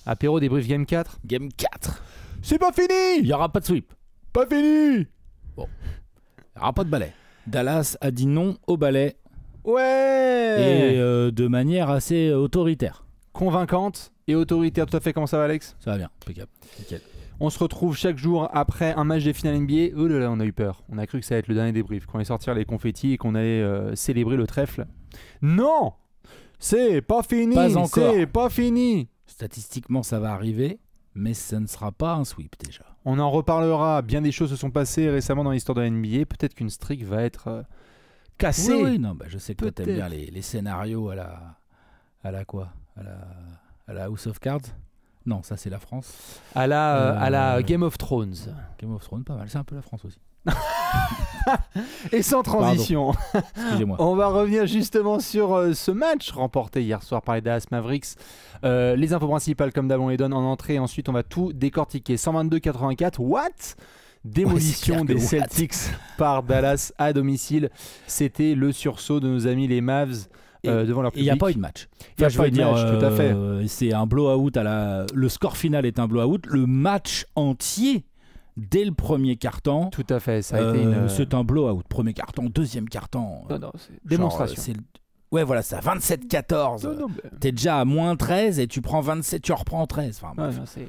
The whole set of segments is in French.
Apéro débrief Game 4. Game 4. C'est pas fini. Il n'y aura pas de sweep. Pas fini. Bon. Il n'y aura pas de balai. Dallas a dit non au balai. Ouais. Et de manière assez autoritaire. Convaincante et autoritaire, tout à fait. Comment ça va, Alex? Ça va bien, impeccable. Nickel. On se retrouve chaque jour après un match des finales NBA. Oh là là, on a eu peur. On a cru que ça allait être le dernier débrief, qu'on allait sortir les confettis et qu'on allait célébrer le trèfle. Non, c'est pas fini. Pas encore. C'est pas fini. Statistiquement, ça va arriver, mais ça ne sera pas un sweep déjà. On en reparlera. Bien des choses se sont passées récemment dans l'histoire de la NBA. Peut-être qu'une streak va être cassée. Oui, non, bah, je sais que toi, t'aimes Peut-être. bien les scénarios à la quoi, à la House of Cards. Non, ça c'est la France. À la Game of Thrones. Game of Thrones, pas mal. C'est un peu la France aussi. Et sans transition, Excusez-moi. on va revenir justement sur ce match remporté hier soir par les Dallas Mavericks. Les infos principales, comme d'hab, on les donne en entrée. Ensuite, on va tout décortiquer. 122-84, what? Démolition Ouais, c'est clair des que Celtics par Dallas à domicile. C'était le sursaut de nos amis les Mavs devant leur Il public. n'y a pas eu de match. Il y a je pas veux eu de dire, match, tout à fait. C'est un blowout le score final est un blowout. Le match entier, dès le premier quart-temps, Tout à fait, ça a été une... c'est un blowout. Premier quart-temps, deuxième quart-temps. Non, c'est démonstration. Ouais, voilà, ça. 27-14. Non, mais... T'es déjà à moins 13 et tu prends 27, tu en reprends 13. Enfin, bref. Ouais, non,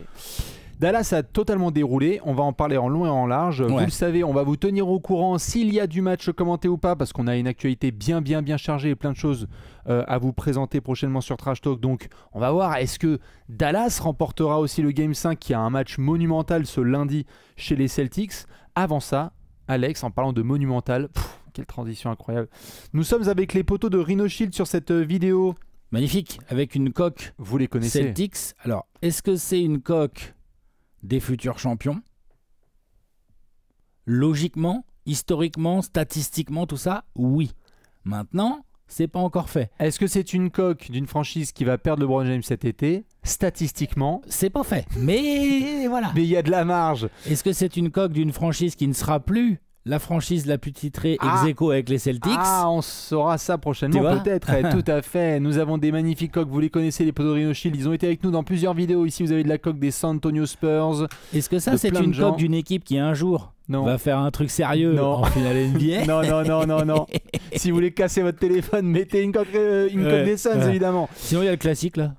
Dallas a totalement déroulé, on va en parler en long et en large. Vous le savez, on va vous tenir au courant s'il y a du match commenté ou pas, parce qu'on a une actualité bien chargée et plein de choses à vous présenter prochainement sur Trash Talk. Donc on va voir, est-ce que Dallas remportera aussi le Game 5, qui a un match monumental ce lundi chez les Celtics. Avant ça, Alex, en parlant de monumental, quelle transition incroyable. Nous sommes avec les poteaux de Rhino Shield sur cette vidéo. Magnifique, avec une coque Vous les connaissez. Celtics. Alors, est-ce que c'est une coque des futurs champions? Logiquement, historiquement, statistiquement, tout ça, oui. Maintenant, c'est pas encore fait. Est-ce que c'est une coque d'une franchise qui va perdre LeBron James cet été? Statistiquement, C'est pas fait. Mais voilà. mais il y a de la marge. Est-ce que c'est une coque d'une franchise qui ne sera plus la franchise la plus titrée ex aequo avec les Celtics? Ah, on saura ça Tu prochainement, vois peut-être. Tout à fait. Nous avons des magnifiques coques. Vous les connaissez, les poteaux de Rhino Shield. Ils ont été avec nous dans plusieurs vidéos. Ici, vous avez de la coque des San Antonio Spurs. Est-ce que de ça, c'est plein de une gens. coque d'une équipe qui un jour Non. va faire un truc sérieux Non. en finale NBA? Non. Si vous voulez casser votre téléphone, mettez une coque des Suns, évidemment. Sinon, il y a le classique là.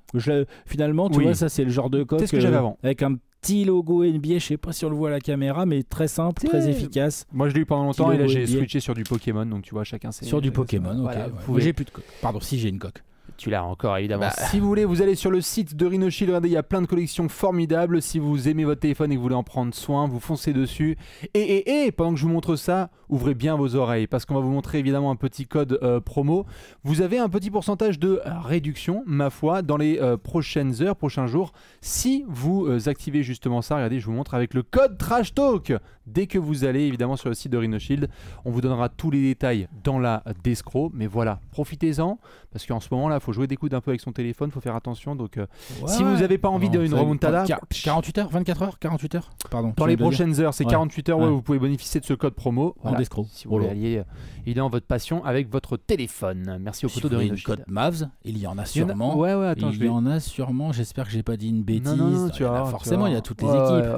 Finalement, tu Oui. vois, ça, c'est le genre de coque C'est ce que j'avais avant. avec un petit logo NBA. Je sais pas si on le voit à la caméra, mais très simple, très efficace. Moi, je l'ai eu pendant longtemps et là, Petit j'ai logo NBA. switché sur du Pokémon. Donc, tu vois, chacun c'est Sur du Pokémon, ok. Voilà, Ouais. vous Moi, pouvez- j'ai plus de coque. Pardon, si j'ai une coque. Tu l'as encore, évidemment. Bah. Si vous voulez, vous allez sur le site de Rhino Shield. Regardez, il y a plein de collections formidables. Si vous aimez votre téléphone et que vous voulez en prendre soin, vous foncez dessus. Et pendant que je vous montre ça, ouvrez bien vos oreilles, parce qu'on va vous montrer évidemment un petit code promo. Vous avez un petit pourcentage de réduction, ma foi, dans les prochaines heures, prochains jours. Si vous activez justement ça, regardez, je vous montre avec le code Trash Talk. Dès que vous allez évidemment sur le site de Rhino Shield, on vous donnera tous les détails dans la descro. Mais voilà, profitez-en, parce qu'en ce moment là, il faut jouer des coudes un peu avec son téléphone, il faut faire attention. Donc si vous n'avez pas envie d'une remontada, 48 heures, 24 heures, 48 heures. Pardon. dans tu les viens de le dire. prochaines heures, c'est Ouais. 48 heures, Ouais. vous pouvez bénéficier de ce code promo. En d'escroc. Si vous voulez allier évidemment votre passion avec votre téléphone. Merci au Si poteau vous de voulez Rhino une Shield. code Mavs, il y en a Il y en a- sûrement. Ouais, attends, Il y en a sûrement. J'espère que j'ai pas dit une bêtise. Non, Il y en a forcément, il y a toutes les équipes.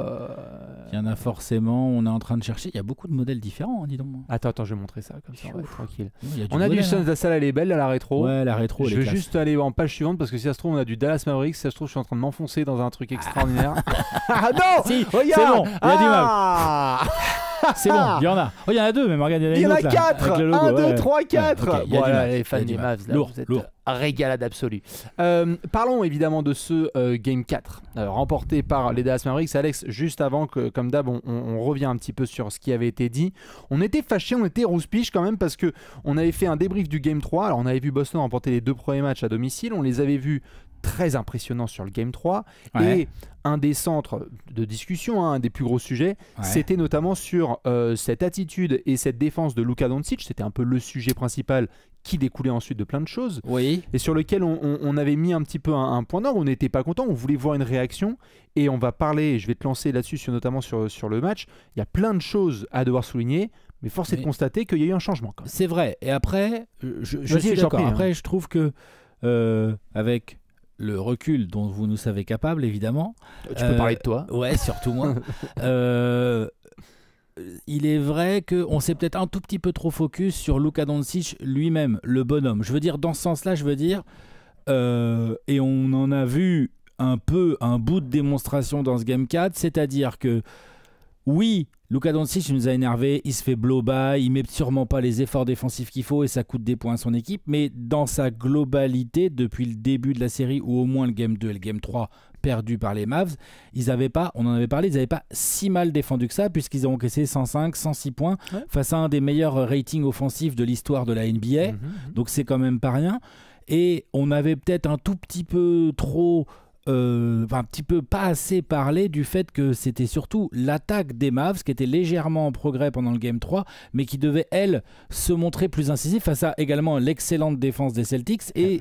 Il y en a forcément. On est en train de chercher. Il y a beaucoup de modèles différents, hein, dis donc. Attends, je vais montrer ça comme ça, on va être tranquille. Il y a On a du modèle, Suns, hein. la salle elle est belle, la rétro. Ouais, la rétro. Je elle est veux classe. juste aller en page suivante parce que si ça se trouve on a du Dallas Mavericks, si ça se trouve je suis en train de m'enfoncer dans un truc extraordinaire. Ah non, Si, regarde, c'est bon, il y a du mal. Ah C'est bon, il y en a. Oh, il y en a deux, même. Regarde, Il y en a une autre, là, 4. avec le logo, 1, 2, ouais. 3, 4. Ouais, ok, il y a du Voilà, mal, les fans il y a des du mal. Mavs, là, Lourd, vous êtes lourd. régalade absolue. Parlons évidemment de ce Game 4 remporté par les Dallas Mavericks. Alex, juste avant que, comme d'hab, on revient un petit peu sur ce qui avait été dit. On était fâchés, on était rouspiche quand même parce que on avait fait un débrief du Game 3. Alors on avait vu Boston remporter les 2 premiers matchs à domicile. On les avait vus très impressionnants sur le Game 3. Ouais. Et un des centres de discussion, un des plus gros sujets, Ouais. c'était notamment sur cette attitude et cette défense de Luka Doncic. C'était un peu le sujet principal qui découlait ensuite de plein de choses Oui. et sur lequel on avait mis un petit peu un point d'orgue. On n'était pas content, on voulait voir une réaction et on va parler, et je vais te lancer là-dessus notamment sur le match. Il y a plein de choses à devoir souligner, mais force est de constater qu'il y a eu un changement quand même. C'est vrai. Et après, je Vas-y, suis je t'en d'accord. prie, hein. Après, je trouve que avec le recul dont vous nous savez capable, évidemment. Tu peux parler de toi. Ouais, surtout moi. Il est vrai qu'on s'est peut-être un tout petit peu trop focus sur Luka Doncic lui-même, le bonhomme. Je veux dire, dans ce sens-là, et on en a vu un bout de démonstration dans ce Game 4, c'est-à-dire que, oui, Luka Doncic nous a énervé, il se fait blow-by, il met sûrement pas les efforts défensifs qu'il faut et ça coûte des points à son équipe, mais dans sa globalité, depuis le début de la série, ou au moins le Game 2 et le Game 3 perdu par les Mavs, ils n'avaient pas si mal défendu que ça, puisqu'ils ont encaissé 105, 106 points face à un des meilleurs ratings offensifs de l'histoire de la NBA, donc c'est quand même pas rien. Et on avait peut-être un tout petit peu trop... un petit peu pas assez parlé du fait que c'était surtout l'attaque des Mavs qui était légèrement en progrès pendant le Game 3, mais qui devait, elle, se montrer plus incisive face à également l'excellente défense des Celtics. Et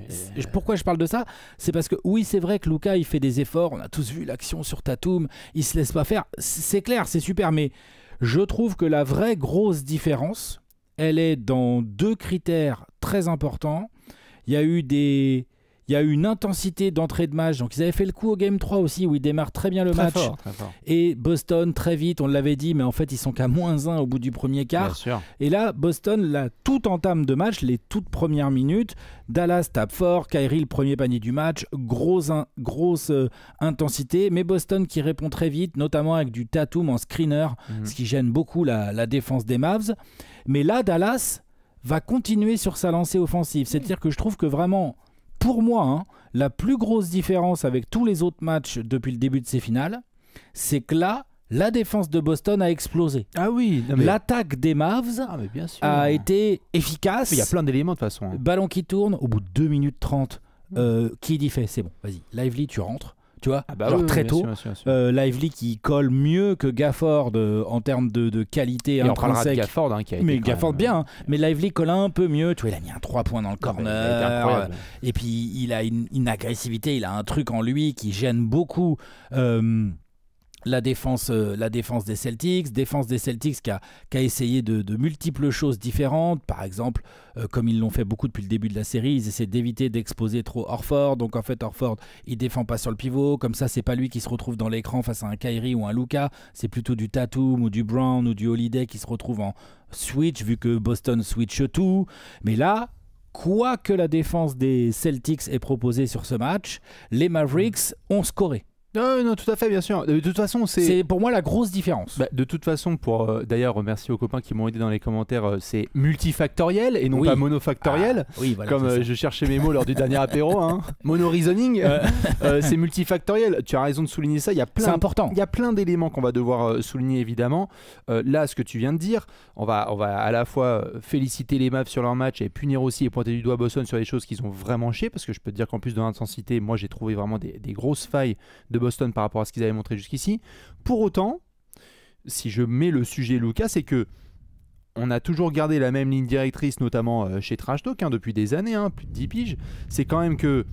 pourquoi je parle de ça? C'est parce que oui, c'est vrai que Luka, il fait des efforts, on a tous vu l'action sur Tatum, il se laisse pas faire, c'est clair, c'est super, mais je trouve que la vraie grosse différence, elle est dans deux critères très importants. Il y a eu une intensité d'entrée de match. Donc, ils avaient fait le coup au Game 3 aussi, où ils démarrent très bien le match. Très fort. Et Boston, très vite, on l'avait dit, mais en fait, ils sont qu'à -1 au bout du premier quart. Bien sûr. Et là, Boston, la toute entame de match, les toutes premières minutes, Dallas tape fort, Kyrie, le premier panier du match, grosse intensité, mais Boston qui répond très vite, notamment avec du Tatum en screener, ce qui gêne beaucoup la défense des Mavs. Mais là, Dallas va continuer sur sa lancée offensive. C'est-à-dire que je trouve que vraiment... Pour moi, la plus grosse différence avec tous les autres matchs depuis le début de ces finales, c'est que là, la défense de Boston a explosé. Ah oui. L'attaque des Mavs a été efficace. Il y a plein d'éléments de toute façon. Ballon qui tourne, au bout de 2 minutes 30, qui dit fait, c'est bon, vas-y, Lively, tu rentres. Tu vois, très tôt. Bien sûr. Lively qui colle mieux que Gafford en termes de qualité intrinsèque. On parlera de Gafford, qui a été mais Gafford bien, mais Lively colle un peu mieux. Tu vois, il a mis un 3 points dans le corner. Et puis il a une agressivité, il a un truc en lui qui gêne beaucoup. La défense des Celtics qui a essayé de multiples choses différentes. Par exemple, comme ils l'ont fait beaucoup depuis le début de la série, ils essaient d'éviter d'exposer trop Horford. Donc en fait, Horford, il défend pas sur le pivot. Comme ça, c'est pas lui qui se retrouve dans l'écran face à un Kyrie ou un Luka. C'est plutôt du Tatum ou du Brown ou du Holiday qui se retrouve en switch, vu que Boston switch tout. Mais là, quoi que la défense des Celtics ait proposé sur ce match, les Mavericks ont scoré. Non, tout à fait, bien sûr. De toute façon, c'est pour moi la grosse différence. De toute façon, pour d'ailleurs remercier aux copains qui m'ont aidé dans les commentaires, c'est multifactoriel et non pas monofactoriel. Comme je cherchais mes mots lors du dernier apéro, mono-reasoning. C'est multifactoriel. Tu as raison de souligner ça. C'est important. Il y a plein d'éléments qu'on va devoir souligner évidemment. Là, ce que tu viens de dire, on va à la fois féliciter les Mavs sur leur match et punir aussi et pointer du doigt Boston sur les choses qu'ils ont vraiment chié, parce que je peux te dire qu'en plus de l'intensité, moi j'ai trouvé vraiment des grosses failles de Boston par rapport à ce qu'ils avaient montré jusqu'ici. Pour autant, si je mets le sujet Luka, c'est que on a toujours gardé la même ligne directrice, notamment chez Trash Talk, depuis des années, plus de 10 piges. C'est quand même que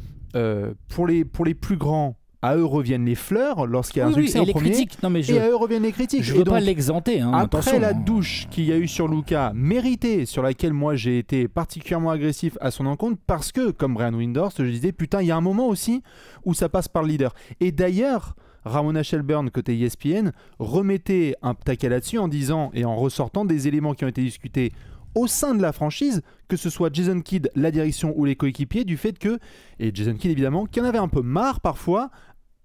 pour les plus grands, à eux reviennent les fleurs lorsqu'il y a un succès en premier, critiques. Non, mais et à eux reviennent les critiques. Je ne veux pas l'exenter. Après la douche qu'il y a eu sur Luka, méritée, sur laquelle moi j'ai été particulièrement agressif à son encontre, parce que, comme Brian Windhorst, je disais, putain, il y a un moment aussi où ça passe par le leader. Et d'ailleurs, Ramona Shelburne, côté ESPN, remettait un taquet là-dessus en disant et en ressortant des éléments qui ont été discutés au sein de la franchise, que ce soit Jason Kidd, la direction ou les coéquipiers, du fait que, et Jason Kidd évidemment, qui en avait un peu marre parfois,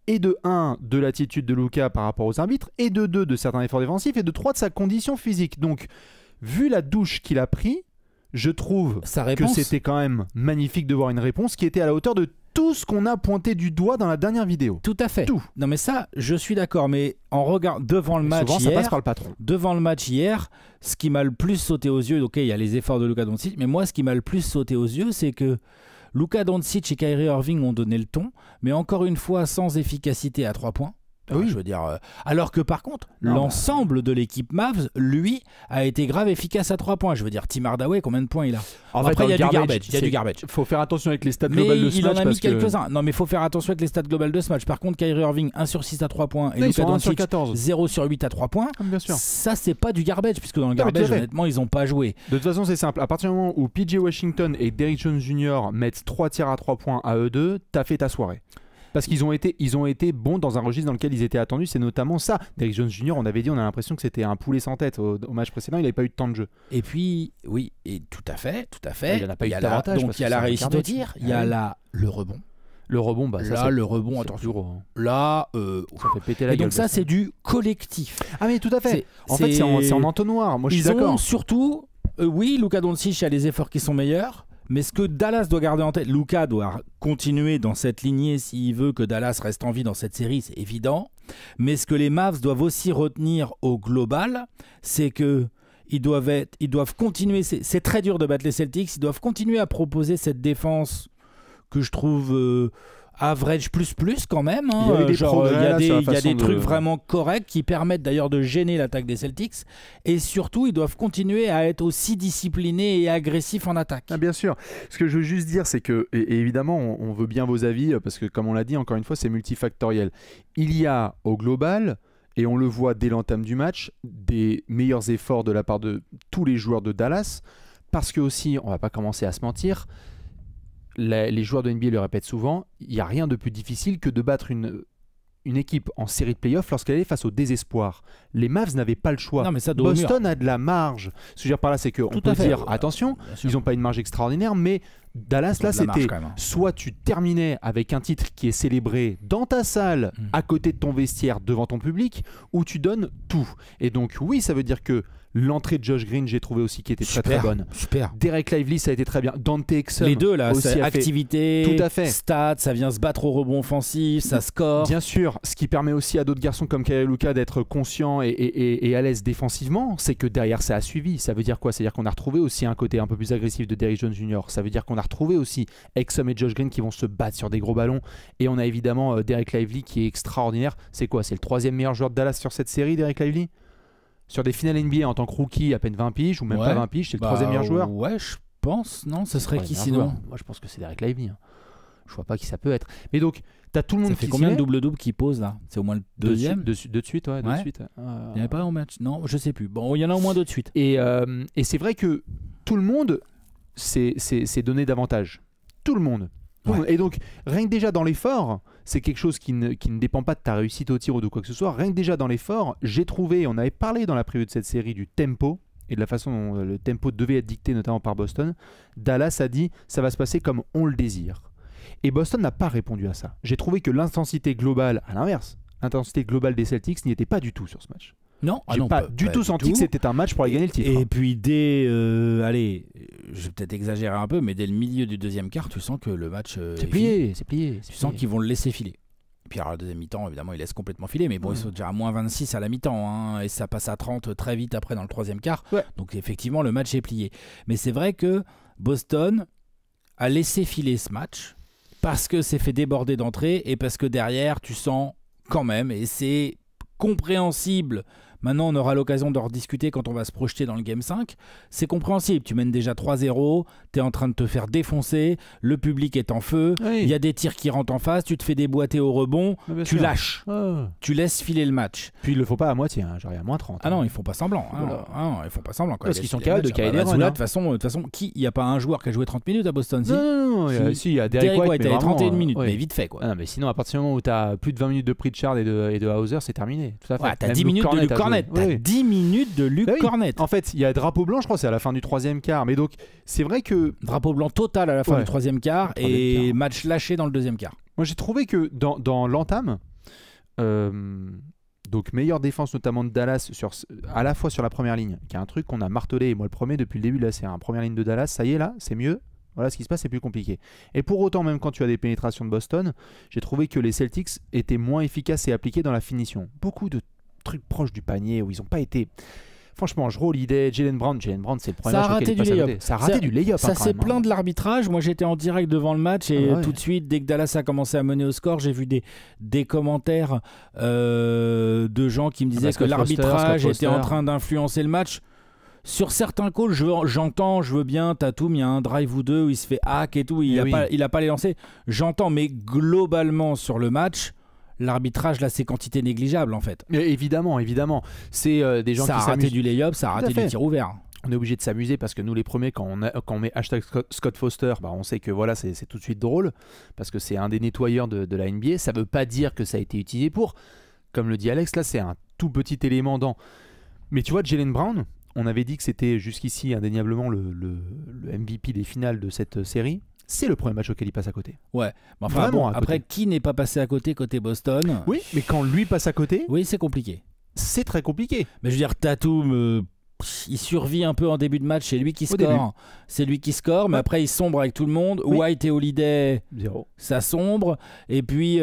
et de 1, de l'attitude de Luka par rapport aux arbitres, et de 2, de certains efforts défensifs, et de 3, de sa condition physique. Donc, vu la douche qu'il a pris, je trouve que c'était quand même magnifique de voir une réponse qui était à la hauteur de tout ce qu'on a pointé du doigt dans la dernière vidéo. Tout à fait. Tout. Non mais ça, je suis d'accord, mais en regardant devant le match souvent, hier, ça passe par le patron. Devant le match hier, ce qui m'a le plus sauté aux yeux, ok, il y a les efforts de Luka Doncic, mais moi, ce qui m'a le plus sauté aux yeux, c'est que Luka Doncic et Kyrie Irving ont donné le ton, mais encore une fois, sans efficacité à 3 points. Oui. Je veux dire, alors que par contre, l'ensemble de l'équipe Mavs, lui, a été grave efficace à 3 points. Je veux dire, Tim Hardaway, combien de points il a? Après, il y a du garbage. Il y a du garbage. Faut faire attention avec les stats Mais globales de ce il match. en a mis parce que- quelques-uns. Non, mais il faut faire attention avec les stats globales de ce match. Par contre, Kyrie Irving, 1 sur 6 à 3 points. Et Non, ils Luka sont 1 sur Doncic, 14. 0 sur 8 à 3 points. Bien sûr. Ça, c'est pas du garbage, puisque dans le Non, mais tout garbage, à fait. honnêtement, ils ont pas joué. De toute façon, c'est simple. À partir du moment où PJ Washington et Derrick Jones Jr. mettent 3 tirs à 3 points à eux deux, t'as fait ta soirée. Parce qu'ils ont été bons dans un registre dans lequel ils étaient attendus, c'est notamment ça. Derrick Jones Jr., on avait dit, on a l'impression que c'était un poulet sans tête au match précédent, il n'avait pas eu de temps de jeu. Et puis, oui, et tout à fait. Il en a pas eu y a davantage donc parce il y a que la c'est un réussite au garbage. tir, il y a le rebond. Le rebond, bah ça Là, c'est le rebond, c'est attention. plus gros, hein. Là, Ça fait péter la et gueule. donc ça, c'est du collectif. Ah mais tout à fait. C'est- En fait, c'est c'est- en entonnoir. Moi, je suis Ils ont d'accord. surtout, oui, Luka Doncic a les efforts qui sont meilleurs, mais ce que Dallas doit garder en tête, Luka doit continuer dans cette lignée s'il veut que Dallas reste en vie dans cette série, c'est évident. Mais ce que les Mavs doivent aussi retenir au global, c'est que ils doivent continuer. C'est très dur de battre les Celtics. Ils doivent continuer à proposer cette défense que je trouve average plus quand même. Hein. Il y a eu des progrès, là, sur la il y a façon des de- trucs vraiment corrects qui permettent d'ailleurs de gêner l'attaque des Celtics. Et surtout, ils doivent continuer à être aussi disciplinés et agressifs en attaque. Ah, bien sûr. Ce que je veux juste dire, c'est que, et évidemment, on veut bien vos avis, parce que comme on l'a dit, encore une fois, c'est multifactoriel. Il y a au global, et on le voit dès l'entame du match, des meilleurs efforts de la part de tous les joueurs de Dallas, parce que aussi, on va pas commencer à se mentir, les joueurs de NBA le répètent souvent, il n'y a rien de plus difficile que de battre une équipe en série de playoffs lorsqu'elle est face au désespoir. Les Mavs n'avaient pas le choix. Non, mais ça, dos au mur. Boston a de la marge. Ce que je veux dire par là, c'est qu'on Tout peut à fait. dire, attention, Bien sûr. ils n'ont pas une marge extraordinaire, mais Dallas, Ils ont là, de la marge, c'était quand même, hein. soit tu terminais avec un titre qui est célébré dans ta salle, à côté de ton vestiaire, devant ton public, ou tu donnes tout. Et donc, oui, ça veut dire que l'entrée de Josh Green, j'ai trouvé aussi qui était très très bonne. Super. Derek Lively, ça a été très bien. Dante Exum, Les deux là, aussi c'est a fait- activité, Tout à fait. stats, ça vient se battre au rebond offensif, ça score. Bien sûr, ce qui permet aussi à d'autres garçons comme Kyle Luka d'être conscients et à l'aise défensivement, c'est que derrière ça a suivi. Ça veut dire quoi? C'est-à-dire qu'on a retrouvé aussi un côté un peu plus agressif de Derrick Jones Jr. Ça veut dire qu'on a retrouvé aussi Exum et Josh Green qui vont se battre sur des gros ballons. Et on a évidemment Derek Lively qui est extraordinaire. C'est quoi? C'est le 3e meilleur joueur de Dallas sur cette série, Derek Lively? Sur des finales NBA en tant que rookie, à peine 20 piges ou même Ouais. pas 20 piges, c'est le 3e meilleur joueur. Ouais, je pense. Non, ce serait Ouais, qui meilleur sinon? joueur. Moi je pense que c'est Derek Lively. Hein. Je vois pas qui ça peut être. Mais donc, t'as tout le monde Ça fait qui combien s'y de met. double-double qui pose là? C'est au moins le deuxième? De suite, ouais, de Ouais. suite. Il n'y avait pas au match? Non, je sais plus. Bon, il y en a au moins deux de suite. Et c'est vrai que tout le monde s'est donné davantage. Tout le monde. Tout le monde. Et donc, rien que déjà dans l'effort, c'est quelque chose qui ne dépend pas de ta réussite au tir ou de quoi que ce soit. Rien que déjà dans l'effort, j'ai trouvé, on avait parlé dans la preview de cette série du tempo et de la façon dont le tempo devait être dicté, notamment par Boston. Dallas a dit, ça va se passer comme on le désire. Et Boston n'a pas répondu à ça. J'ai trouvé que l'intensité globale, à l'inverse, l'intensité globale des Celtics n'y était pas du tout sur ce match. Non, J'ai pas du tout senti que c'était un match pour aller gagner le titre. Et puis dès, allez, je vais peut-être exagérer un peu, mais dès le milieu du deuxième quart, tu sens que le match C'est est plié, c'est plié. Tu sens qu'ils vont le laisser filer. Et puis alors, la deuxième mi-temps, évidemment, ils laissent complètement filer, mais bon, ils sont déjà à moins 26 à la mi-temps, hein, et ça passe à 30 très vite après dans le troisième quart. Ouais. Donc effectivement, le match est plié. Mais c'est vrai que Boston a laissé filer ce match parce que c'est fait déborder d'entrée et parce que derrière, tu sens quand même, et c'est compréhensible. Maintenant, on aura l'occasion de rediscuter quand on va se projeter dans le Game 5. C'est compréhensible. Tu mènes déjà 3-0, tu es en train de te faire défoncer, le public est en feu, il y a des tirs qui rentrent en face, tu te fais déboîter au rebond, tu lâches, tu laisses filer le match. Puis ils le font pas à moitié, hein, genre il y a moins 30. Ah non, ils font pas semblant. Voilà. Ils font pas semblant. Quoi. Parce qu'ils sont capables de caler des runs. De toute façon, il n'y a pas un joueur qui a joué 30 minutes à Boston. Si. Non, Si. il y a Derek White, mais avait 31 vraiment, minutes, ouais. mais vite fait. Quoi. Ah non, mais sinon, à partir du moment où tu as plus de 20 minutes de Pritchard et de Hauser, c'est terminé. Tout à fait. Ouais, t'as Même 10 minutes de Luke a Cornet. joué. T'as 10 minutes de Luke Bah oui. Cornet. En fait, il y a drapeau blanc, je crois, c'est à la fin du troisième quart. Mais donc, c'est vrai que Drapeau blanc total à la fin Ouais. du troisième quart Troisième et quart. match lâché dans le deuxième quart. moi, j'ai trouvé que dans l'entame, donc meilleure défense notamment de Dallas à la fois sur la première ligne, qui est un truc qu'on a martelé, et moi le premier depuis le début, là c'est un première ligne de Dallas, ça y est là, c'est mieux. Voilà ce qui se passe, c'est plus compliqué. Et pour autant, même quand tu as des pénétrations de Boston, j'ai trouvé que les Celtics étaient moins efficaces et appliqués dans la finition. Beaucoup de trucs proches du panier où ils n'ont pas été... franchement, Jrue Holiday, Jaylen Brown, c'est le premier Ça a match raté auquel il du passe à lay-up. côté. Ça a raté du lay-up. Ça s'est quand même, plaint de l'arbitrage. Moi, j'étais en direct devant le match et Ah ouais. tout de suite, dès que Dallas a commencé à mener au score, j'ai vu des commentaires de gens qui me disaient que Scott l'arbitrage Foster. était en train d'influencer le match. Sur certains calls, j'entends, je veux bien, Tatum, il y a un drive ou deux où il se fait hack et tout, il a pas les lancers. J'entends, mais globalement sur le match, l'arbitrage, là, c'est quantité négligeable en fait. Mais évidemment. C'est des gens Ça qui a raté s'amusent. du lay-up, ça a Tout à raté fait. du tir ouvert. On est obligé de s'amuser parce que nous, les premiers, quand on met hashtag Scott Foster, bah, on sait que voilà, c'est tout de suite drôle parce que c'est un des nettoyeurs de la NBA. Ça veut pas dire que ça a été utilisé pour. Comme le dit Alex, là, c'est un tout petit élément dans. Mais tu vois, Jaylen Brown, on avait dit que c'était jusqu'ici indéniablement le MVP des finales de cette série. C'est le premier match auquel il passe à côté. Ouais. Mais enfin, Vraiment bon, à après, côté. qui n'est pas passé à côté Boston? Oui, mais quand lui passe à côté, Oui, c'est compliqué. c'est très compliqué. Mais je veux dire, Tatum, il survit un peu en début de match, c'est lui qui Au début. score. C'est lui qui score, mais Ouais. après il sombre avec tout le monde. Oui. White et Holiday, 0. ça sombre. Et puis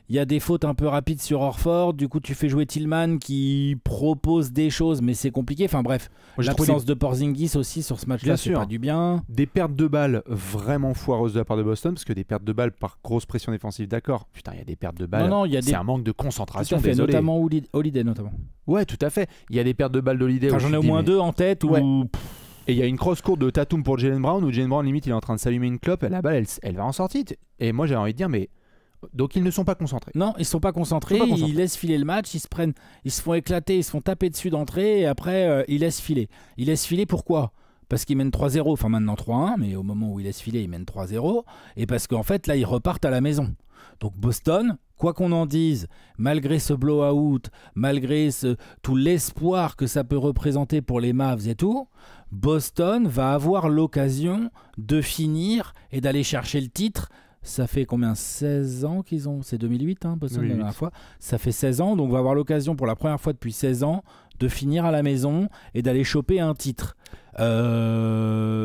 il y a des fautes un peu rapides sur Horford. Du coup, tu fais jouer Tillman qui propose des choses, mais c'est compliqué. Enfin bref, Moi, j'ai trouvé l'absence de Porzingis aussi sur ce match-là, Bien c'est sûr. pas du bien. des pertes de balles vraiment foireuses de la part de Boston, parce que des pertes de balles par grosse pression défensive, d'accord. Putain, il y a des pertes de balles. Non, il y a C'est des. un manque de Tout concentration, à fait, désolé. notamment Holiday notamment. Ouais, tout à fait. Il y a des pertes de balles d'Holiday. Enfin, où j'en tu ai au te dis, moins mais- deux en tête où. Ouais. Et il y a une cross courte de Tatum pour Jaylen Brown, où Jaylen Brown, limite, il est en train de s'allumer une clope, et la balle, elle va en sortie. Et moi, j'ai envie de dire, mais. Donc, ils ne sont pas concentrés. Non, ils sont pas concentrés, Ils sont pas concentrés. ils laissent filer le match, ils se font éclater, ils se font taper dessus d'entrée et après ils laissent filer. Ils laissent filer pourquoi? Parce qu'ils mènent 3-0, enfin maintenant 3-1, mais au moment où ils laissent filer, ils mènent 3-0 et parce qu'en fait là ils repartent à la maison. Donc Boston, quoi qu'on en dise, malgré ce blowout, malgré tout l'espoir que ça peut représenter pour les Mavs et tout, Boston va avoir l'occasion de finir et d'aller chercher le titre. Ça fait combien? 16 ans qu'ils ont. C'est 2008, hein, Boston, la 2008. dernière fois. Ça fait 16 ans, donc on va avoir l'occasion pour la première fois depuis 16 ans de finir à la maison et d'aller choper un titre.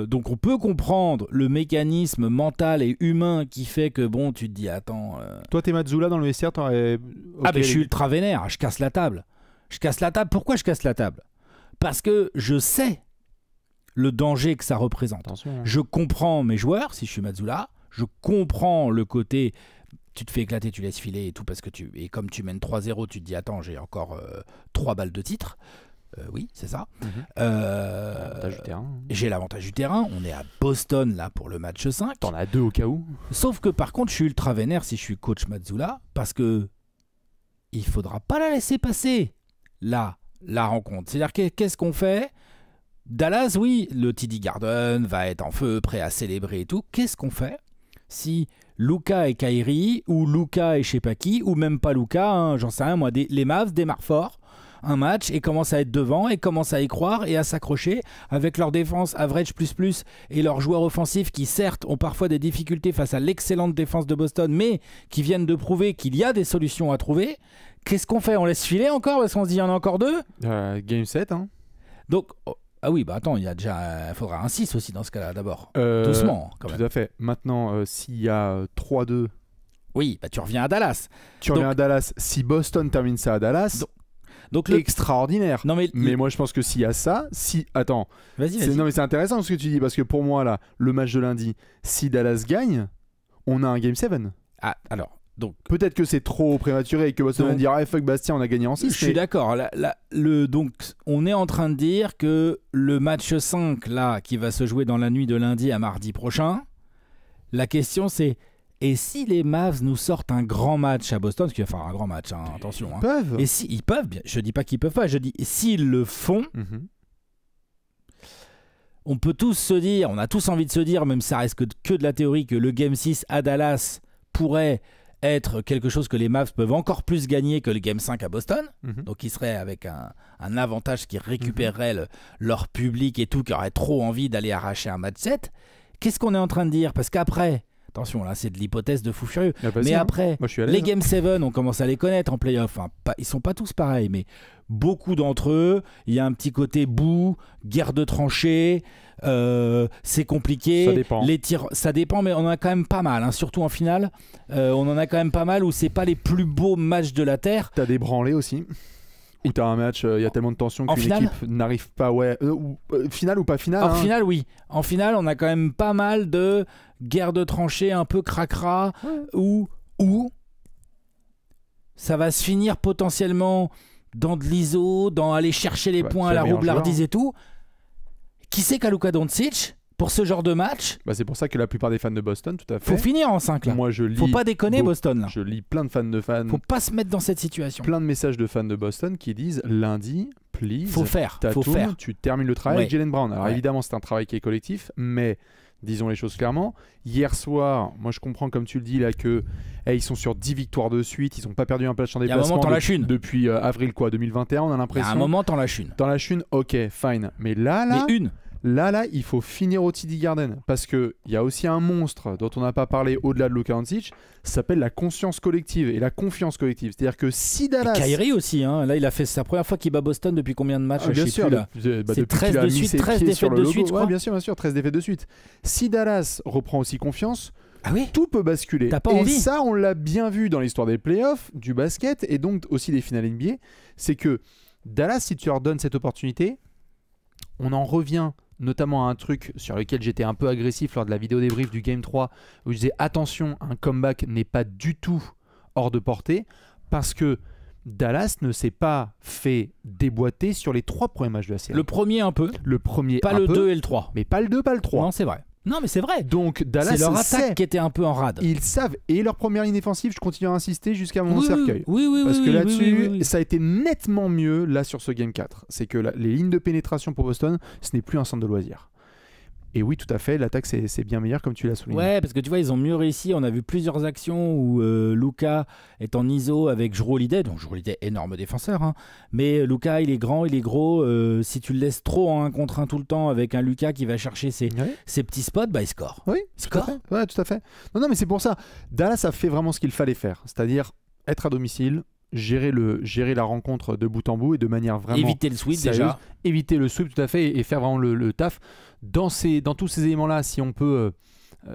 Donc on peut comprendre le mécanisme mental et humain qui fait que, bon, tu te dis, attends... Toi, t'es Mazzula dans le vestiaire, t'aurais. Ah, mais je suis ultra vénère, je casse la table. Je casse la table. Pourquoi je casse la table? Parce que je sais le danger que ça représente. Attention. hein. Je comprends mes joueurs, si je suis Mazzula, je comprends le côté tu te fais éclater, tu laisses filer et tout, parce que et comme tu mènes 3-0, tu te dis attends, j'ai encore 3 balles de titre. Oui, c'est ça. Mhm. Avantage du terrain. J'ai l'avantage du terrain, on est à Boston là pour le match 5. T'en as 2 au cas où. Sauf que par contre, je suis ultra vénère si je suis coach Mazzula, parce que il faudra pas la laisser passer là, la rencontre. C'est-à-dire qu'est-ce qu'on fait? Dallas, oui, le TD Garden va être en feu, prêt à célébrer et tout. Qu'est-ce qu'on fait si Luka et Kyrie, ou Luka et je sais pas qui, ou même pas Luka, hein, j'en sais rien, moi, les Mavs démarrent fort un match et commencent à être devant et commencent à y croire et à s'accrocher avec leur défense average plus et leurs joueurs offensifs qui certes ont parfois des difficultés face à l'excellente défense de Boston, mais qui viennent de prouver qu'il y a des solutions à trouver. Qu'est-ce qu'on fait? On laisse filer encore parce qu'on se dit il y en a encore 2? Game 7, hein. Donc, ah oui, bah attends, il faudra un 6 aussi dans ce cas-là d'abord. Doucement, quand même. Tout à fait. Maintenant, s'il y a 3-2, Oui, bah tu reviens à Dallas. tu reviens à Dallas. Si Boston termine ça à Dallas, Donc extraordinaire. Non mais, Mais moi, je pense que s'il y a ça, Attends, vas-y. non mais c'est intéressant ce que tu dis, parce que pour moi, là, le match de lundi, si Dallas gagne, on a un Game 7. Ah, alors, donc, Peut-être que c'est trop prématuré et que Boston va Donc- dire fuck Bastien, on a gagné en 6. je suis d'accord. Donc, on est en train de dire que le match 5, là, qui va se jouer dans la nuit de lundi à mardi prochain, la question c'est, et si les Mavs nous sortent un grand match à Boston, parce qu'il va falloir un grand match, hein, attention. Ils Hein. peuvent. Et si ils peuvent, bien, je dis pas qu'ils peuvent pas, je dis s'ils le font, Mhm. on peut tous se dire, on a tous envie de se dire, même ça reste que de la théorie, que le Game 6 à Dallas pourrait être quelque chose que les Mavs peuvent encore plus gagner que le Game 5 à Boston. Mhm. Donc ils seraient avec un avantage qui récupérerait leur public et tout, qui aurait trop envie d'aller arracher un match 7. Qu'est-ce qu'on est en train de dire? Parce qu'après, attention là c'est de l'hypothèse de fou furieux, Ah, vas-y, mais hein. après, Moi, je suis à l'aise, les hein. Game 7, on commence à les connaître en playoff. Enfin, ils sont pas tous pareils, mais beaucoup d'entre eux, il y a un petit côté boue, guerre de tranchées, c'est compliqué. Ça dépend. Les tirs, ça dépend, mais on en a quand même pas mal, hein, surtout en finale. On en a quand même pas mal où c'est pas les plus beaux matchs de la Terre. T'as des branlés aussi. Où t'as un match, il y a tellement de tension En qu'une finale équipe n'arrive pas, finale ou pas finale. En finale, oui. En finale, on a quand même pas mal de guerres de tranchées un peu cracra, où ça va se finir potentiellement dans de l'ISO, dans aller chercher les points à la roublardise et tout. Qui c'est qu'a Luka Doncic pour ce genre de match? C'est pour ça que la plupart des fans de Boston, tout à fait. Faut finir en 5 là. Moi, je lis. Faut pas déconner Boston là. Je lis plein de fans. Faut pas se mettre dans cette situation. Plein de messages de fans de Boston qui disent lundi, please. Faut faire. Tu termines le travail avec Jaylen Brown. Alors évidemment, c'est un travail qui est collectif, mais disons les choses clairement. Hier soir, moi je comprends comme tu le dis là que ils sont sur 10 victoires de suite, ils n'ont pas perdu un match en déplacement depuis avril 2021, on a l'impression. À un moment, t'en lâches une. T'en lâches une, ok, fine. Mais là. Là, il faut finir au TD Garden parce qu'il y a aussi un monstre dont on n'a pas parlé au-delà de Luka Doncic, ça s'appelle la conscience collective et la confiance collective. C'est-à-dire que si Dallas... Et Kyrie aussi, hein. Là il a fait sa première fois qu'il bat Boston depuis combien de matchs? Bien sûr, c'est 13 de suite, 13 défaites de suite, je crois. Bien sûr, 13 défaites de suite. Si Dallas reprend aussi confiance, tout peut basculer. T'as pas envie. Ça, on l'a bien vu dans l'histoire des playoffs, du basket et donc aussi des finales NBA, c'est que Dallas, si tu leur donnes cette opportunité, on en revient notamment à un truc sur lequel j'étais un peu agressif lors de la vidéo débrief du Game 3 où je disais attention, un comeback n'est pas du tout hors de portée parce que Dallas ne s'est pas fait déboîter sur les 3 premiers matchs de la série. Le premier un peu. Le premier pas un le peu, 2 et le 3. Mais pas le 2, pas le 3. Non, c'est vrai. Non, mais c'est vrai. Donc Dallas, c'est leur attaque qui était un peu en rade. Ils savent. Et leur première ligne défensive, je continue à insister jusqu'à mon cercueil. Oui, parce que là-dessus, ça a été nettement mieux là sur ce Game 4. C'est que les lignes de pénétration pour Boston, ce n'est plus un centre de loisirs. Et oui, tout à fait, l'attaque c'est bien meilleur comme tu l'as souligné. Ouais, parce que tu vois, ils ont mieux réussi. On a vu plusieurs actions où Luka est en ISO avec Jrue Holiday. Donc Jrue Holiday, énorme défenseur. Hein. Mais Luka, il est grand, il est gros. Si tu le laisses trop en 1 contre 1 tout le temps avec un Luka qui va chercher ses petits spots, il score. Oui, tout à fait. Non, mais c'est pour ça. Dallas a fait vraiment ce qu'il fallait faire. C'est-à-dire être à domicile, gérer la rencontre de bout en bout et de manière vraiment éviter le sweep sérieuse. déjà. Éviter le sweep tout à fait et faire vraiment le taf. Dans tous ces éléments-là, si on peut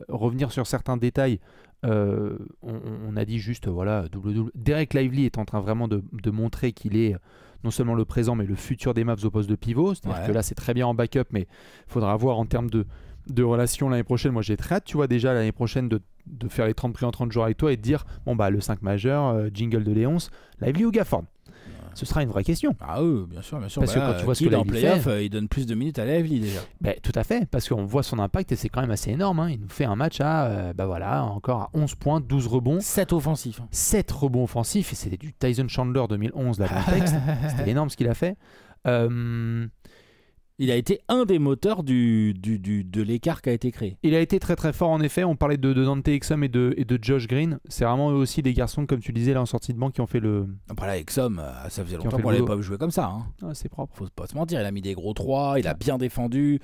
revenir sur certains détails, on a dit juste double-double. Derek Lively est en train vraiment de montrer qu'il est non seulement le présent mais le futur des Mavs au poste de pivot. C'est-à-dire que là c'est très bien en backup, mais il faudra voir en termes de relations l'année prochaine. Moi j'ai très hâte, tu vois, déjà l'année prochaine de faire les 30 prix en 30 jours avec toi et de dire le 5 majeur, jingle de Léonce, Lively ou Gafford. Ce sera une vraie question. Ah oui, bien sûr. Parce que quand tu vois ce que en playoff, il donne plus de minutes à Lively déjà. Tout à fait, parce qu'on voit son impact et c'est quand même assez énorme. Hein. Il nous fait un match à, encore à 11 points, 12 rebonds. 7 offensifs. 7 rebonds offensifs, et c'était du Tyson Chandler 2011 là dans le texte. C'était énorme ce qu'il a fait. Il a été un des moteurs de l'écart qui a été créé. Il a été très très fort en effet. On parlait de Dante Exum et de Josh Green. C'est vraiment eux aussi des garçons, comme tu disais là en sortie de banc, qui ont fait le... Après là, Exum, ça faisait longtemps qu'on n'avait pas joué comme ça. Hein. C'est propre. Faut pas se mentir, il a mis des gros 3, il a bien défendu.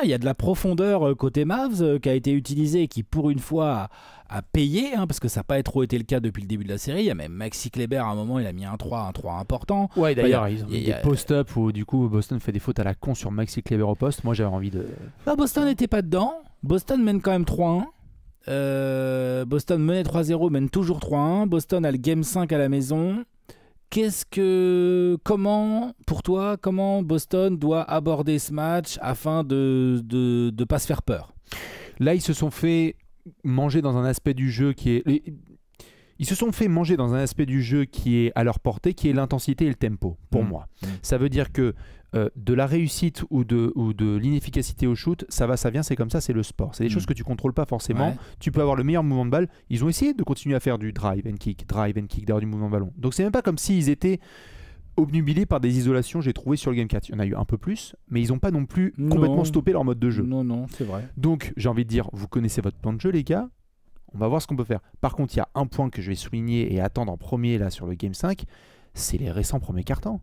Il y a de la profondeur côté Mavs qui a été utilisée et qui pour une fois a payé, parce que ça n'a pas trop été le cas depuis le début de la série. Il y a même Maxi Kleber à un moment, il a mis un 3 important. Ouais, d'ailleurs, ils ont des post-up où du coup Boston fait des fautes à la con sur Maxi Kleber au poste. Moi j'avais envie de... Boston n'était pas dedans. Boston mène quand même 3-1. Boston menait 3-0, mène toujours 3-1. Boston a le Game 5 à la maison. Pour toi, comment Boston doit aborder ce match afin de pas se faire peur? Là, ils se sont fait manger dans un aspect du jeu qui est... Ils se sont fait manger dans un aspect du jeu qui est à leur portée, qui est l'intensité et le tempo, pour moi. Ça veut dire que de la réussite ou de l'inefficacité au shoot, ça va, ça vient, c'est comme ça, c'est le sport. C'est des choses que tu contrôles pas forcément. Ouais. Tu peux avoir le meilleur mouvement de balle. Ils ont essayé de continuer à faire du drive and kick derrière du mouvement de ballon. Donc c'est même pas comme s'ils étaient obnubilés par des isolations, j'ai trouvé sur le Game 4. Il y en a eu un peu plus, mais ils n'ont pas non plus complètement stoppé leur mode de jeu. Non, c'est vrai. Donc j'ai envie de dire, vous connaissez votre plan de jeu les gars, on va voir ce qu'on peut faire. Par contre, il y a un point que je vais souligner et attendre en premier là sur le Game 5, c'est les récents premiers cartons.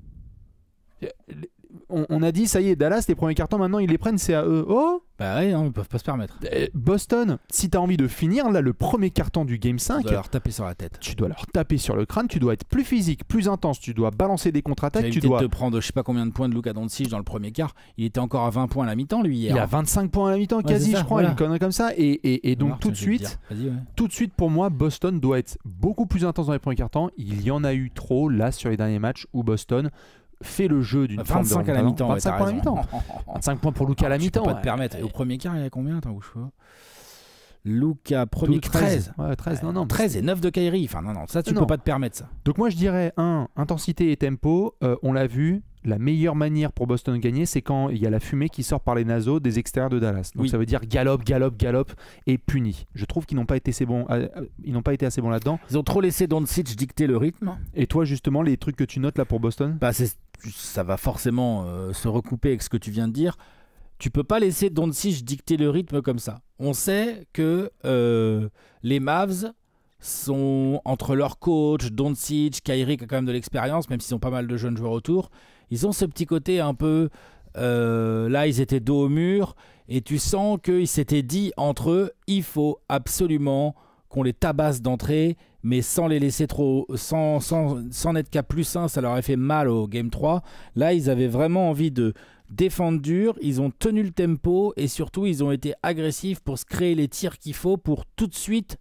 On a dit, ça y est, Dallas, les premiers cartons, maintenant ils les prennent, c'est à eux. Oh bah ouais, ils peuvent pas se permettre. Boston, si t'as envie de finir, là, le premier carton du Game 5, tu dois leur taper sur la tête. Tu dois leur taper sur le crâne, tu dois être plus physique, plus intense, tu dois balancer des contre-attaques. Tu dois te prendre je sais pas combien de points de Luka Doncic dans le premier quart. Il était encore à 20 points à la mi-temps, lui, hier. Il a 25 points à la mi-temps, quasi, je crois, une connerie comme ça. Et donc, tout de suite, pour moi, Boston doit être beaucoup plus intense dans les premiers cartons. Il y en a eu trop, là, sur les derniers matchs où Boston fait le jeu d'une forme de 25 à la mi-temps. 25 points à la mi-temps. 25 points pour Luka à la mi-temps. Tu peux pas te permettre. Et au premier quart, il y a combien? Attends, bouge pas. Luka, premier 13. Ouais, 13, non. 13 et 9 de Kyrie. Enfin, non, ça, tu peux pas te permettre, ça. Donc, moi, je dirais, intensité et tempo. On l'a vu, la meilleure manière pour Boston de gagner, c'est quand il y a la fumée qui sort par les naseaux des extérieurs de Dallas. Donc, ça veut dire galop et puni. Je trouve qu'ils n'ont pas été assez bons, là-dedans. Ils ont trop laissé Doncic dicter le rythme. Et toi, justement, les trucs que tu notes là pour Boston? Ça va forcément se recouper avec ce que tu viens de dire. Tu peux pas laisser Doncic dicter le rythme comme ça. On sait que les Mavs sont entre leur coach, Doncic, Kyrie qui a quand même de l'expérience, même s'ils ont pas mal de jeunes joueurs autour. Ils ont ce petit côté un peu... là, ils étaient dos au mur et tu sens qu'ils s'étaient dit entre eux, il faut absolument qu'on les tabasse d'entrée, mais sans les laisser trop... sans n'être qu'à +1, ça leur a fait mal au Game 3. Là, ils avaient vraiment envie de défendre dur, ils ont tenu le tempo et surtout, ils ont été agressifs pour se créer les tirs qu'il faut pour tout de suite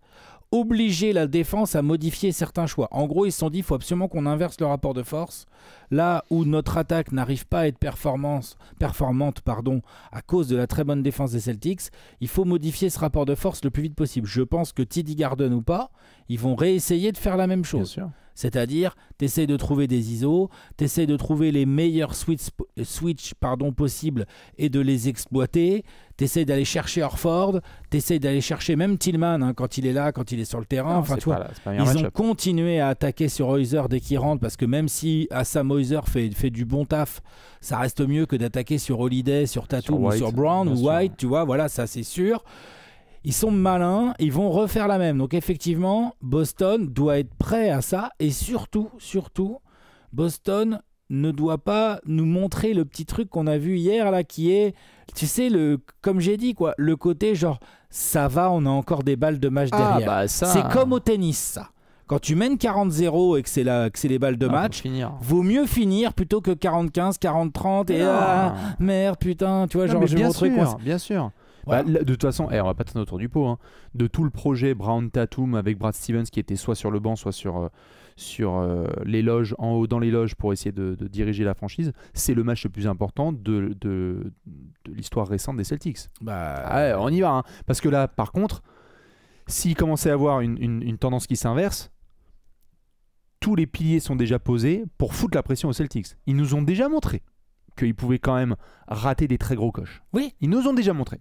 obliger la défense à modifier certains choix. En gros, ils se sont dit, il faut absolument qu'on inverse le rapport de force. Là où notre attaque n'arrive pas à être performante à cause de la très bonne défense des Celtics, il faut modifier ce rapport de force le plus vite possible. Je pense que TD Garden ou pas, ils vont réessayer de faire la même chose. Bien sûr. C'est-à-dire, tu essaies de trouver des ISO, tu essaies de trouver les meilleurs switch possibles et de les exploiter. Tu essaies d'aller chercher Horford, tu essaies d'aller chercher même Tillman quand il est là, quand il est sur le terrain. Non, ils ont continué à attaquer sur Heuser dès qu'il rentre parce que même si Sam Heuser fait du bon taf, ça reste mieux que d'attaquer sur Holiday, sur Tatum ou sur Brown ou White. Tu vois, voilà, ça c'est sûr. Ils sont malins, ils vont refaire la même. Donc effectivement, Boston doit être prêt à ça. Et surtout, Boston ne doit pas nous montrer le petit truc qu'on a vu hier, là, qui est, tu sais, comme j'ai dit, quoi, le côté genre, ça va, on a encore des balles de match derrière. Bah ça... C'est comme au tennis, ça. Quand tu mènes 40-0 et que c'est les balles de match, vaut mieux finir plutôt que 40-15, 40-30 et merde, putain, tu vois, genre, bien sûr. Voilà. Bah, de toute façon, on va pas tourner autour du pot. De tout le projet Brown Tatum avec Brad Stevens qui était soit sur le banc, soit sur les loges, en haut dans les loges pour essayer de diriger la franchise, c'est le match le plus important de l'histoire récente des Celtics. On y va. Parce que là, par contre, s'il commençait à avoir une tendance qui s'inverse, tous les piliers sont déjà posés pour foutre la pression aux Celtics. Ils nous ont déjà montré qu'ils pouvaient quand même rater des très gros coches. Oui. Ils nous ont déjà montré.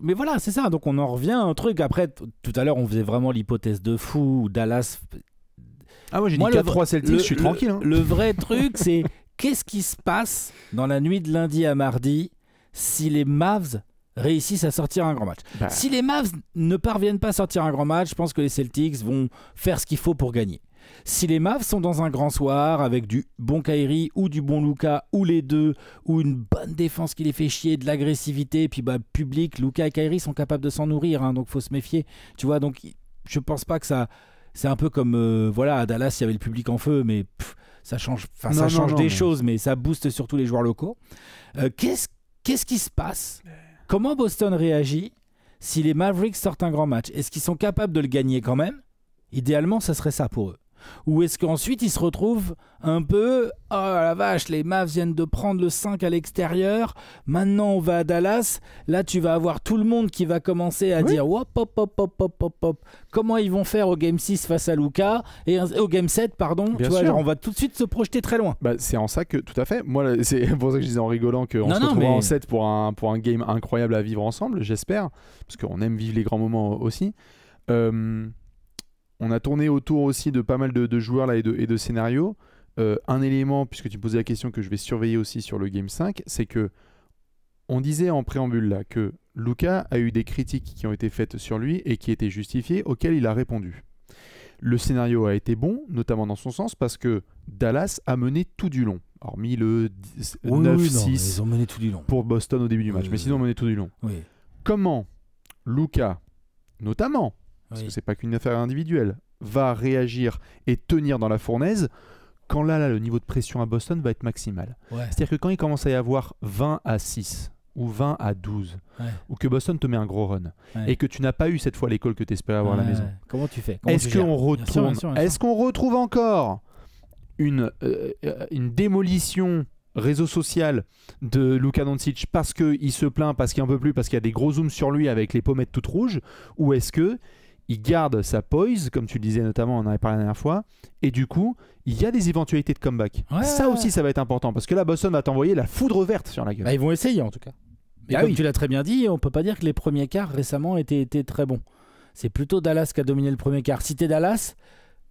Mais voilà, c'est ça. Donc on en revient à un truc. Après, tout à l'heure, on faisait vraiment l'hypothèse de fou, où Dallas... Ah, moi j'ai dit 4-3 Celtics, je suis tranquille. Le vrai truc, c'est qu'est-ce qui se passe dans la nuit de lundi à mardi si les Mavs réussissent à sortir un grand match. Si les Mavs ne parviennent pas à sortir un grand match, je pense que les Celtics vont faire ce qu'il faut pour gagner. Si les Mavs sont dans un grand soir avec du bon Kyrie ou du bon Luka ou les deux, ou une bonne défense qui les fait chier, de l'agressivité, et puis public, Luka et Kyrie sont capables de s'en nourrir, donc faut se méfier. Tu vois, donc je pense pas que ça... C'est un peu comme à Dallas, il y avait le public en feu, mais ça change des choses, mais ça booste surtout les joueurs locaux. Qu'est-ce qui se passe? Comment Boston réagit si les Mavericks sortent un grand match? Est-ce qu'ils sont capables de le gagner quand même? Idéalement, ça serait ça pour eux. Ou est-ce qu'ensuite ils se retrouvent un peu « Oh la vache, les Mavs viennent de prendre le 5 à l'extérieur, maintenant on va à Dallas, là tu vas avoir tout le monde qui va commencer à dire hop, hop, hop, hop, hop, hop, hop. Comment ils vont faire au Game 6 face à Luka, et au Game 7, pardon, tu vois, genre, on va tout de suite se projeter très loin. C'est en ça que, tout à fait, moi c'est pour ça que je disais en rigolant qu'on se retrouvera en 7 pour un game incroyable à vivre ensemble, j'espère, parce qu'on aime vivre les grands moments aussi. On a tourné autour aussi de pas mal de joueurs là, et de scénarios. Un élément, puisque tu me posais la question que je vais surveiller aussi sur le Game 5, c'est que on disait en préambule là que Luka a eu des critiques qui ont été faites sur lui et qui étaient justifiées, auxquelles il a répondu. Le scénario a été bon, notamment dans son sens, parce que Dallas a mené tout du long. Hormis le 9-6 ils ont mené tout du long pour Boston au début du match, mais sinon on mené tout du long. Oui. Comment Luka, notamment, parce que c'est pas qu'une affaire individuelle, va réagir et tenir dans la fournaise quand là, le niveau de pression à Boston va être maximal. C'est-à-dire que quand il commence à y avoir 20-6 ou 20-12, ou que Boston te met un gros run, et que tu n'as pas eu cette fois l'école que tu espérais avoir à la maison, comment tu fais? Est-ce qu'on retrouve encore une démolition réseau social de Luka Doncic parce qu'il se plaint, parce qu'il en peut plus, parce qu'il y a des gros zooms sur lui avec les pommettes toutes rouges, ou est-ce que il garde sa poise, comme tu le disais notamment, on en avait parlé la dernière fois, et du coup, il y a des éventualités de comeback. Ça aussi, ça va être important, parce que là, Boston va t'envoyer la foudre verte sur la gueule. Bah, ils vont essayer en tout cas. Mais comme tu l'as très bien dit, on peut pas dire que les premiers quarts récemment étaient très bons. C'est plutôt Dallas qui a dominé le premier quart. Si t'es Dallas,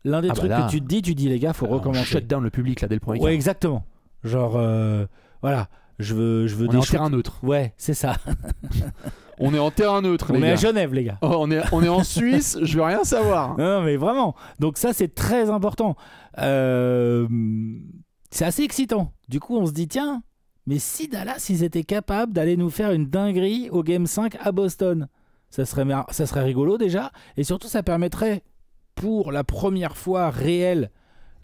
l'un des trucs que tu te dis les gars, faut recommencer. Shut down le public là dès le premier quart. Ouais, exactement. Genre, voilà, je veux on des est en shoots. terrain neutre. Ouais, c'est ça. On est en terrain neutre, les gars. On est à Genève, les gars. Oh, on est en Suisse, je veux rien savoir. Non, mais vraiment. Donc ça, c'est très important. C'est assez excitant. Du coup, on se dit, tiens, mais si Dallas, ils étaient capables d'aller nous faire une dinguerie au Game 5 à Boston, ça serait rigolo déjà. Et surtout, ça permettrait, pour la première fois réelle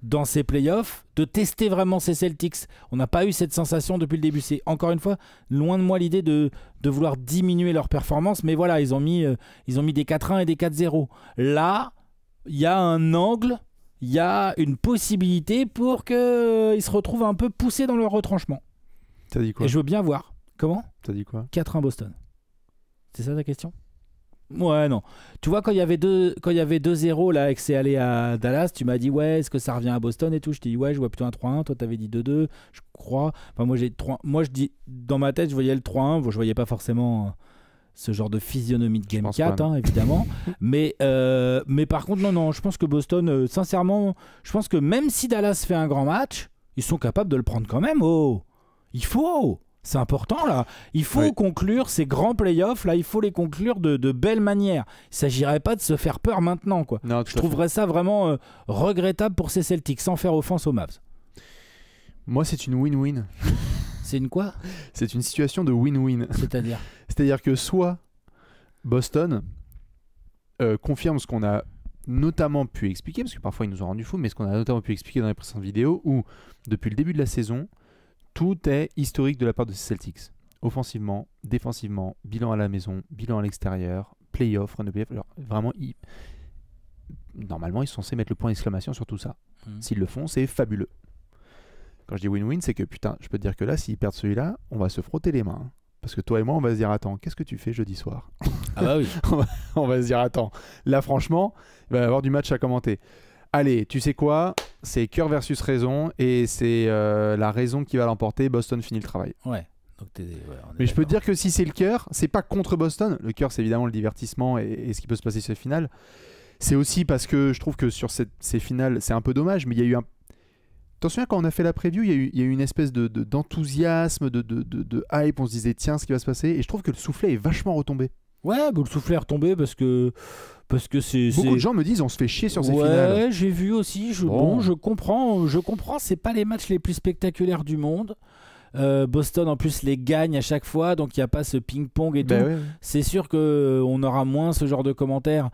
dans ces playoffs, de tester vraiment ces Celtics. On n'a pas eu cette sensation depuis le début. C'est encore une fois, loin de moi l'idée de vouloir diminuer leur performance. Mais voilà, ils ont mis des 4-1 et des 4-0. Là, il y a un angle, il y a une possibilité pour qu'ils se retrouvent un peu poussés dans leur retranchement. T'as dit quoi? Et je veux bien voir. Comment? T'as dit quoi? 4-1 Boston. C'est ça ta question? Ouais, non. Tu vois, quand il y avait 2-0 là et que c'est allé à Dallas, tu m'as dit ouais, est-ce que ça revient à Boston et tout? Je t'ai dit ouais, je vois plutôt un 3-1. Toi, t'avais dit 2-2, je crois. Enfin, moi, je dis dans ma tête, je voyais le 3-1. Bon, je voyais pas forcément ce genre de physionomie de Game 4, hein, évidemment. mais par contre, non, je pense que Boston, sincèrement, je pense que même si Dallas fait un grand match, ils sont capables de le prendre quand même. Oh, il faut. C'est important là. Il faut conclure ces grands playoffs là. Il faut les conclure de belle manière. Il s'agirait pas de se faire peur maintenant quoi. Non, je trouverais ça vraiment regrettable pour ces Celtics, sans faire offense aux Mavs. Moi, c'est une win-win. C'est une quoi? C'est une situation de win-win. C'est-à-dire que soit Boston confirme ce qu'on a notamment pu expliquer, parce que parfois ils nous ont rendu fous, mais ce qu'on a notamment pu expliquer dans les précédentes vidéos, où depuis le début de la saison, tout est historique de la part de ces Celtics. Offensivement, défensivement, bilan à la maison, bilan à l'extérieur, playoff, run de playoff. Alors, vraiment, normalement, ils sont censés mettre le point d'exclamation sur tout ça. S'ils le font, c'est fabuleux. Quand je dis win-win, c'est que putain, je peux te dire que là, s'ils perdent celui-là, on va se frotter les mains. Parce que toi et moi, on va se dire, attends, qu'est-ce que tu fais jeudi soir? Ah bah oui. On va se dire, attends, là, franchement, il va y avoir du match à commenter. Allez, tu sais quoi? C'est cœur versus raison et c'est la raison qui va l'emporter. Boston finit le travail. Ouais. Donc mais je peux te dire que si c'est le cœur, c'est pas contre Boston. Le cœur, c'est évidemment le divertissement et ce qui peut se passer sur ces finales. C'est aussi parce que je trouve que sur ces finales, c'est un peu dommage, mais il y a eu un... Attention, quand on a fait la preview, il y a eu une espèce d'enthousiasme, de hype. On se disait, tiens, ce qui va se passer. Et je trouve que le soufflet est vachement retombé. Ouais, le soufflet est retombé parce que c'est... Beaucoup de gens me disent on se fait chier sur ces finales. Ouais, j'ai vu aussi. Je comprends. C'est pas les matchs les plus spectaculaires du monde. Boston en plus les gagne à chaque fois, donc il n'y a pas ce ping-pong et tout. Ouais. C'est sûr qu'on aura moins ce genre de commentaires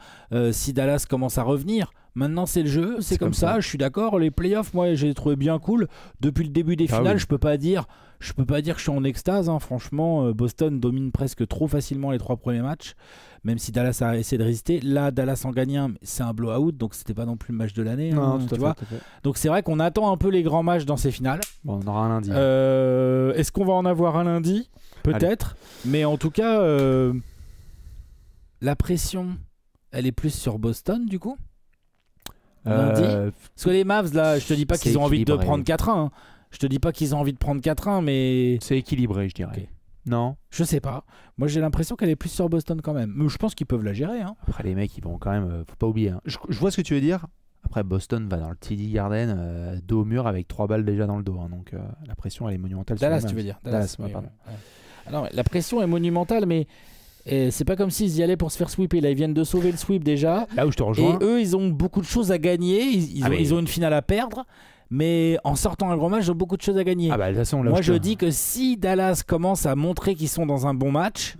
si Dallas commence à revenir. Maintenant c'est le jeu, c'est comme ça. Je suis d'accord. Les playoffs, moi j'ai trouvé bien cool. Depuis le début des finales, je peux pas dire que je suis en extase. Hein. Franchement, Boston domine presque trop facilement les 3 premiers matchs. Même si Dallas a essayé de résister. Là, Dallas en gagne un, c'est un blowout, donc c'était pas non plus le match de l'année. Non, hein, tu vois. Donc c'est vrai qu'on attend un peu les grands matchs dans ces finales. Bon, on aura un lundi. Est-ce qu'on va en avoir un lundi? Peut-être. Mais en tout cas, la pression, elle est plus sur Boston du coup lundi. Parce que les Mavs, là, je te dis pas qu'ils ont envie de prendre 4-1. Hein. Je te dis pas qu'ils ont envie de prendre 4-1, mais... C'est équilibré, je dirais. Okay. Non, je sais pas. Moi, j'ai l'impression qu'elle est plus sur Boston quand même. Mais je pense qu'ils peuvent la gérer. Hein. Après, les mecs, ils vont quand même... faut pas oublier. Hein. Je vois ce que tu veux dire. Après, Boston va dans le TD Garden, dos au mur, avec 3 balles déjà dans le dos. Hein. Donc, la pression, elle est monumentale. Dallas, tu veux dire. Dallas, oui, pardon. Ouais. Alors, la pression est monumentale, mais... c'est pas comme s'ils y allaient pour se faire sweeper. Là, ils viennent de sauver le sweep déjà. Là où je te rejoins. Et eux, ils ont beaucoup de choses à gagner. Ils ont une finale à perdre. Mais en sortant un grand match, ils ont beaucoup de choses à gagner. Ah bah, de toute façon, moi, je dis que si Dallas commence à montrer qu'ils sont dans un bon match,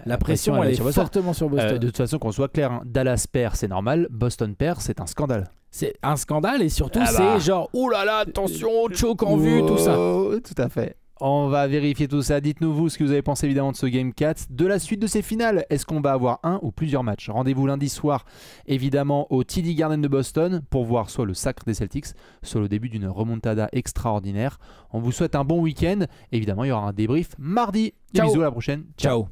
la pression, elle est fortement sur Boston. De toute façon, qu'on soit clair, hein, Dallas perd, c'est normal. Boston perd, c'est un scandale. C'est un scandale et surtout, c'est genre, oh là là, attention, choke en vue, tout ça. Tout à fait. On va vérifier tout ça. Dites-nous vous ce que vous avez pensé évidemment de ce Game 4, de la suite de ces finales. Est-ce qu'on va avoir un ou plusieurs matchs? Rendez-vous lundi soir évidemment au TD Garden de Boston pour voir soit le sacre des Celtics, soit le début d'une remontada extraordinaire. On vous souhaite un bon week-end. Évidemment, il y aura un débrief mardi. Des bisous, à la prochaine. Ciao.